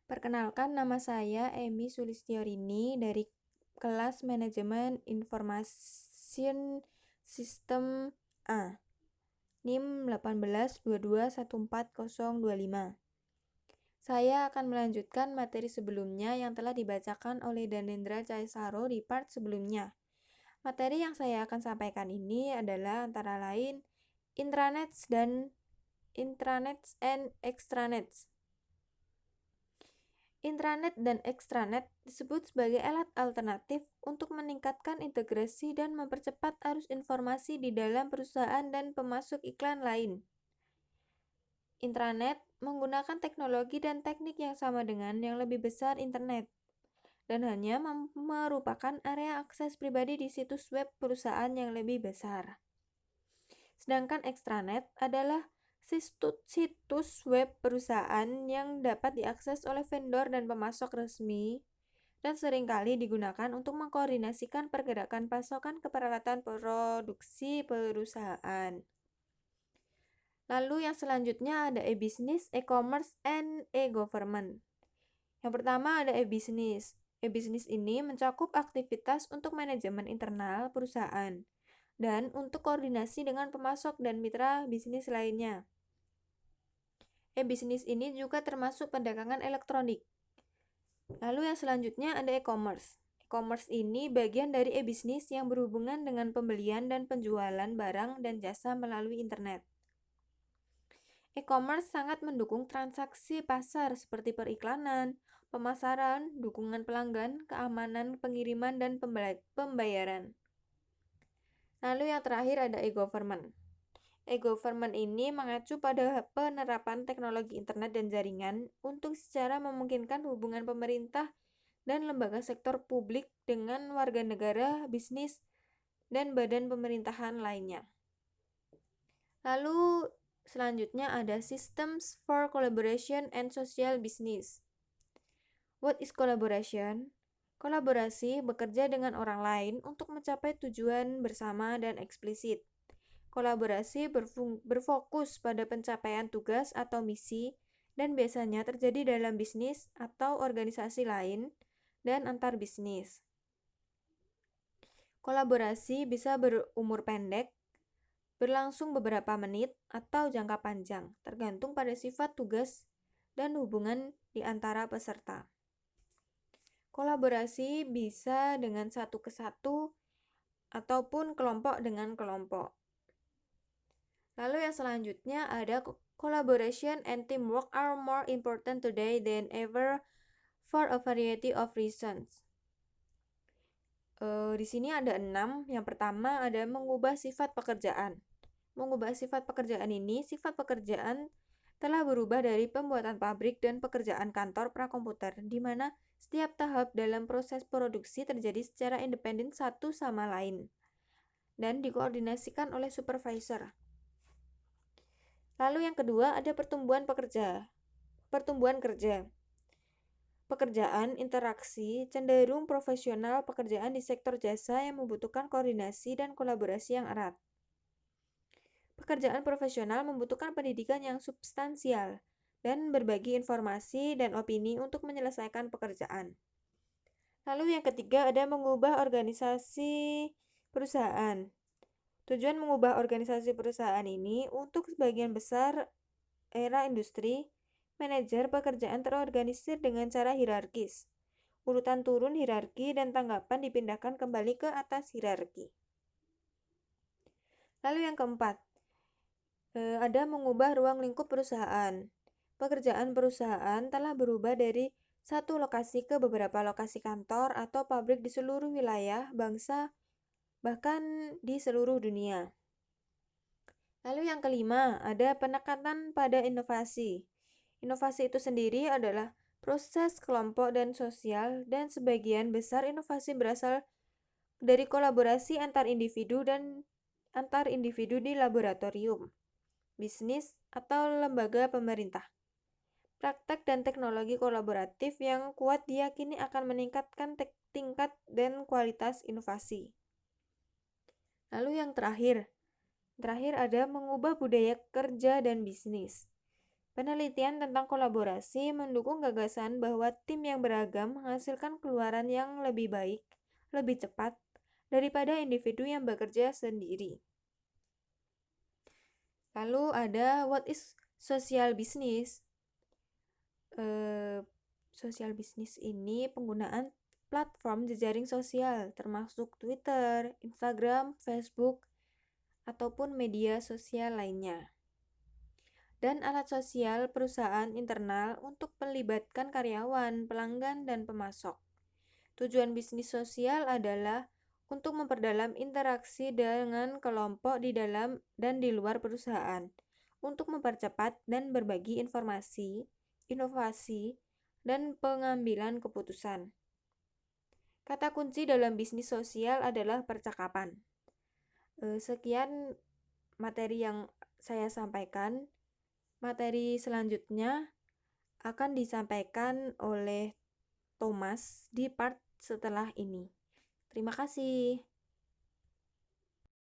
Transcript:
Perkenalkan, nama saya Emi Sulistiorini dari kelas Manajemen Information System A, NIM 1822140025. Saya akan melanjutkan materi sebelumnya yang telah dibacakan oleh Danendra Caesaro di part sebelumnya. Materi yang saya akan sampaikan ini adalah antara lain intranets and extranets. Intranet dan extranet disebut sebagai alat alternatif untuk meningkatkan integrasi dan mempercepat arus informasi di dalam perusahaan dan pemasok iklan lain. Intranet menggunakan teknologi dan teknik yang sama dengan yang lebih besar internet, dan hanya merupakan area akses pribadi di situs web perusahaan yang lebih besar. Sedangkan extranet adalah situs web perusahaan yang dapat diakses oleh vendor dan pemasok resmi dan seringkali digunakan untuk mengkoordinasikan pergerakan pasokan ke peralatan produksi perusahaan. Lalu yang selanjutnya ada e-business, e-commerce, and e-government. Yang pertama ada e-business. E-business ini mencakup aktivitas untuk manajemen internal perusahaan dan untuk koordinasi dengan pemasok dan mitra bisnis lainnya. E-business ini juga termasuk perdagangan elektronik. Lalu yang selanjutnya ada e-commerce. E-commerce ini bagian dari e-business yang berhubungan dengan pembelian dan penjualan barang dan jasa melalui internet. E-commerce sangat mendukung transaksi pasar seperti periklanan, pemasaran, dukungan pelanggan, keamanan, pengiriman, dan pembayaran. Lalu yang terakhir ada e-government. E-government ini mengacu pada penerapan teknologi internet dan jaringan untuk secara memungkinkan hubungan pemerintah dan lembaga sektor publik dengan warga negara, bisnis, dan badan pemerintahan lainnya. Lalu selanjutnya ada Systems for Collaboration and Social Business. What is collaboration? Kolaborasi bekerja dengan orang lain untuk mencapai tujuan bersama dan eksplisit. Kolaborasi berfokus pada pencapaian tugas atau misi dan biasanya terjadi dalam bisnis atau organisasi lain dan antar bisnis. Kolaborasi bisa berumur pendek, berlangsung beberapa menit, atau jangka panjang, tergantung pada sifat tugas dan hubungan di antara peserta. Kolaborasi bisa dengan satu ke satu ataupun kelompok dengan kelompok. Lalu yang selanjutnya ada collaboration and teamwork are more important today than ever for a variety of reasons. Di sini ada 6. Yang pertama ada mengubah sifat pekerjaan. Mengubah sifat pekerjaan ini, sifat pekerjaan telah berubah dari pembuatan pabrik dan pekerjaan kantor prakomputer, di mana setiap tahap dalam proses produksi terjadi secara independen satu sama lain dan dikoordinasikan oleh supervisor. Lalu yang kedua ada pertumbuhan kerja. Pekerjaan interaksi cenderung profesional, pekerjaan di sektor jasa yang membutuhkan koordinasi dan kolaborasi yang erat. Pekerjaan profesional membutuhkan pendidikan yang substansial dan berbagi informasi dan opini untuk menyelesaikan pekerjaan. Lalu yang ketiga ada mengubah organisasi perusahaan. Tujuan mengubah organisasi perusahaan ini untuk sebagian besar era industri, manajer pekerjaan terorganisir dengan cara hierarkis. Urutan turun hierarki dan tanggapan dipindahkan kembali ke atas hierarki. Lalu yang keempat, ada mengubah ruang lingkup perusahaan. Pekerjaan perusahaan telah berubah dari satu lokasi ke beberapa lokasi kantor atau pabrik di seluruh wilayah, bangsa, bahkan di seluruh dunia. Lalu yang kelima, ada penekanan pada inovasi. Inovasi itu sendiri adalah proses kelompok dan sosial, dan sebagian besar inovasi berasal dari kolaborasi antar individu di laboratorium, bisnis, atau lembaga pemerintah. Praktek dan teknologi kolaboratif yang kuat diyakini akan meningkatkan tingkat dan kualitas inovasi. Lalu yang terakhir ada mengubah budaya kerja dan bisnis. Penelitian tentang kolaborasi mendukung gagasan bahwa tim yang beragam menghasilkan keluaran yang lebih baik, lebih cepat, daripada individu yang bekerja sendiri. Lalu ada what is social business? Social business ini penggunaan platform jejaring sosial termasuk Twitter, Instagram, Facebook, ataupun media sosial lainnya. Dan alat sosial perusahaan internal untuk melibatkan karyawan, pelanggan, dan pemasok. Tujuan bisnis sosial adalah untuk memperdalam interaksi dengan kelompok di dalam dan di luar perusahaan, untuk mempercepat dan berbagi informasi, inovasi, dan pengambilan keputusan. Kata kunci dalam bisnis sosial adalah percakapan. Sekian materi yang saya sampaikan. Materi selanjutnya akan disampaikan oleh Thomas di part setelah ini. Terima kasih.